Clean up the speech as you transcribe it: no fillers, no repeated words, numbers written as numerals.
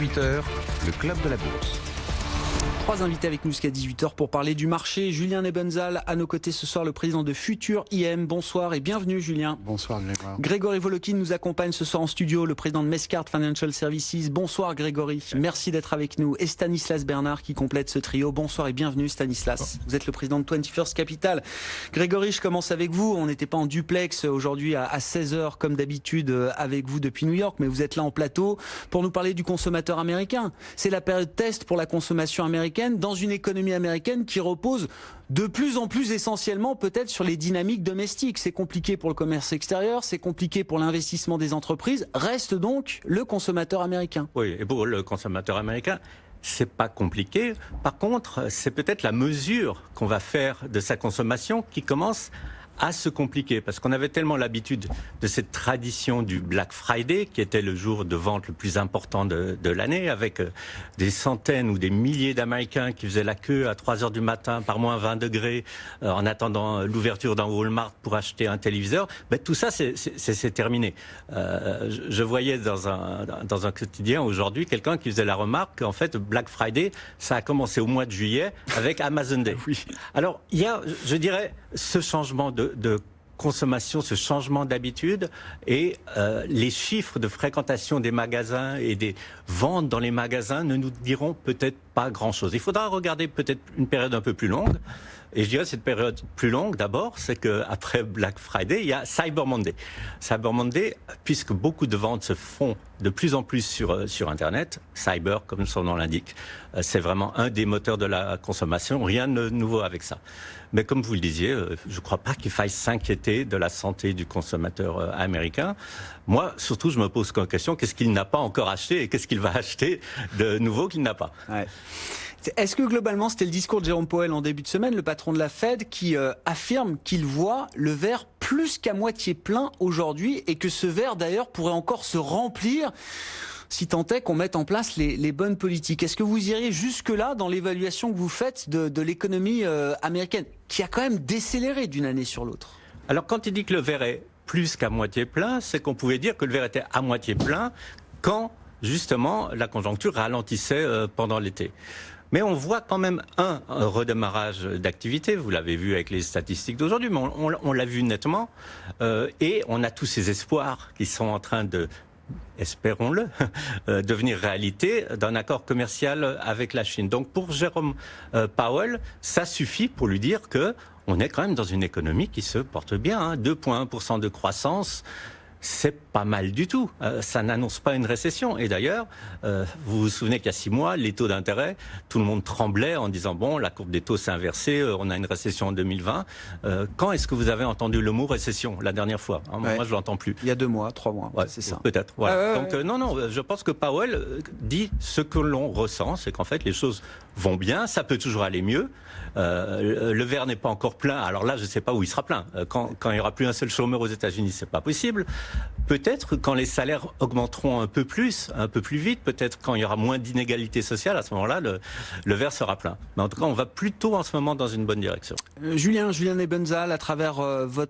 18h, le Club de la Bourse. Trois invités avec nous jusqu'à 18h pour parler du marché. Julien Nebenzal, à nos côtés ce soir, le président de Futur IM. Bonsoir et bienvenue Julien. Bonsoir Grégoire. Grégory Volokin nous accompagne ce soir en studio, le président de Mescard Financial Services. Bonsoir Grégory, merci d'être avec nous. Et Stanislas Bernard qui complète ce trio. Bonsoir et bienvenue Stanislas. Vous êtes le président de 21st Capital. Grégory, je commence avec vous. On n'était pas en duplex aujourd'hui à 16h comme d'habitude avec vous depuis New York, mais vous êtes là en plateau pour nous parler du consommateur américain. C'est la période test pour la consommation américaine dans une économie américaine qui repose de plus en plus essentiellement peut-être sur les dynamiques domestiques. C'est compliqué pour le commerce extérieur, c'est compliqué pour l'investissement des entreprises. Reste donc le consommateur américain. Oui, et pour le consommateur américain, c'est pas compliqué. Par contre, c'est peut-être la mesure qu'on va faire de sa consommation qui commence à se compliquer, parce qu'on avait tellement l'habitude de cette tradition du Black Friday, qui était le jour de vente le plus important de l'année, avec des centaines ou des milliers d'Américains qui faisaient la queue à 3 heures du matin, par moins 20 degrés, en attendant l'ouverture d'un Walmart pour acheter un téléviseur. Ben, tout ça, c'est terminé. Je voyais dans un quotidien aujourd'hui quelqu'un qui faisait la remarque qu'en fait, Black Friday, ça a commencé au mois de juillet avec Amazon Day. Oui. Alors, il y a, je dirais, ce changement de consommation, ce changement d'habitude et les chiffres de fréquentation des magasins et des ventes dans les magasins ne nous diront peut-être pas grand-chose. Il faudra regarder peut-être une période un peu plus longue. Et je dirais cette période plus longue, d'abord, c'est qu'après Black Friday, il y a Cyber Monday. Cyber Monday, puisque beaucoup de ventes se font de plus en plus sur Internet, cyber, comme son nom l'indique, c'est vraiment un des moteurs de la consommation. Rien de nouveau avec ça. Mais comme vous le disiez, je ne crois pas qu'il faille s'inquiéter de la santé du consommateur américain. Moi, surtout, je me pose comme question, qu'est-ce qu'il n'a pas encore acheté et qu'est-ce qu'il va acheter de nouveau qu'il n'a pas? Ouais. Est-ce que globalement, c'était le discours de Jérôme Powell en début de semaine, le patron de la Fed, qui affirme qu'il voit le verre plus qu'à moitié plein aujourd'hui et que ce verre d'ailleurs pourrait encore se remplir si tant est qu'on mette en place les bonnes politiques? Est-ce que vous iriez jusque-là dans l'évaluation que vous faites de l'économie américaine, qui a quand même décéléré d'une année sur l'autre? Alors quand il dit que le verre est plus qu'à moitié plein, c'est qu'on pouvait dire que le verre était à moitié plein quand justement la conjoncture ralentissait pendant l'été. Mais on voit quand même un redémarrage d'activité, vous l'avez vu avec les statistiques d'aujourd'hui, mais on l'a vu nettement, et on a tous ces espoirs qui sont en train de, espérons-le, devenir réalité d'un accord commercial avec la Chine. Donc pour Jérôme Powell, ça suffit pour lui dire que on est quand même dans une économie qui se porte bien, hein, 2,1% de croissance. C'est pas mal du tout. Ça n'annonce pas une récession. Et d'ailleurs, vous vous souvenez qu'il y a 6 mois, les taux d'intérêt, tout le monde tremblait en disant bon, la courbe des taux s'est inversée, on a une récession en 2020. Quand est-ce que vous avez entendu le mot récession la dernière fois? Ouais. Moi, je l'entends plus. Il y a 2 mois, 3 mois, Ouais, c'est ça. Peut-être. Voilà. Ouais. Donc non, je pense que Powell dit ce que l'on ressent, c'est qu'en fait les choses vont bien, ça peut toujours aller mieux. Le verre n'est pas encore plein. Alors là, je ne sais pas où il sera plein. Quand il n'y aura plus un seul chômeur aux États-Unis, c'est pas possible. Peut-être quand les salaires augmenteront un peu plus vite, peut-être quand il y aura moins d'inégalités sociales, à ce moment-là, le verre sera plein. Mais en tout cas, on va plutôt en ce moment dans une bonne direction. Julien Nebenzal, à travers votre